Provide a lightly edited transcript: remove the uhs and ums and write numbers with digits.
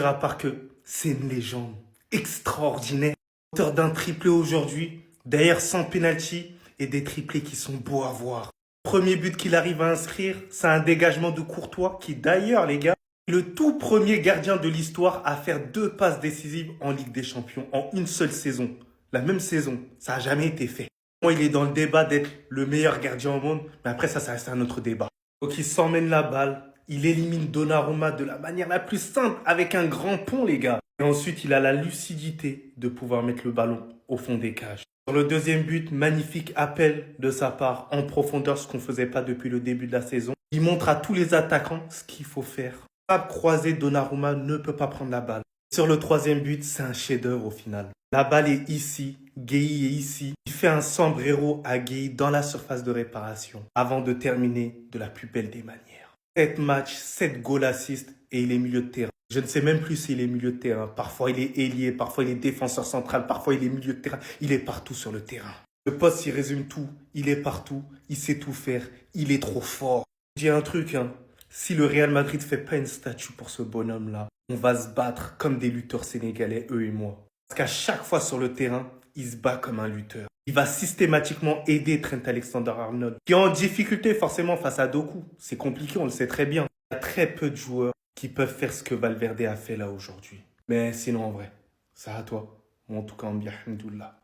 À part que c'est une légende extraordinaire. Auteur d'un triplé aujourd'hui, d'ailleurs sans penalty et des triplés qui sont beaux à voir. Premier but qu'il arrive à inscrire, c'est un dégagement de Courtois qui d'ailleurs les gars, est le tout premier gardien de l'histoire à faire 2 passes décisives en Ligue des Champions en une seule saison. La même saison, ça n'a jamais été fait. Moi, il est dans le débat d'être le meilleur gardien au monde, mais après ça reste un autre débat. Donc il s'emmène la balle, il élimine Donnarumma de la manière la plus simple avec un grand pont les gars. Et ensuite il a la lucidité de pouvoir mettre le ballon au fond des cages. Sur le deuxième but, magnifique appel de sa part en profondeur, ce qu'on ne faisait pas depuis le début de la saison. Il montre à tous les attaquants ce qu'il faut faire. Frappe croisée, Donnarumma ne peut pas prendre la balle. Sur le troisième but, c'est un chef-d'œuvre au final. La balle est ici, Gueye est ici. Il fait un sombrero à Gueye dans la surface de réparation avant de terminer de la plus belle des manières. 7 matchs, 7 goals assists et il est milieu de terrain. Je ne sais même plus s'il est milieu de terrain. Parfois il est ailier, parfois il est défenseur central, parfois il est milieu de terrain. Il est partout sur le terrain. Le poste, il résume tout. Il est partout, il sait tout faire, il est trop fort. Je dis un truc, hein. Si le Real Madrid fait pas une statue pour ce bonhomme-là, on va se battre comme des lutteurs sénégalais, eux et moi. Parce qu'à chaque fois sur le terrain, il se bat comme un lutteur. Il va systématiquement aider Trent Alexander-Arnold, qui est en difficulté forcément face à Doku. C'est compliqué, on le sait très bien. Il y a très peu de joueurs qui peuvent faire ce que Valverde a fait là aujourd'hui. Mais sinon, en vrai, ça à toi. Moi, en tout cas, on bien, alhamdoulilah.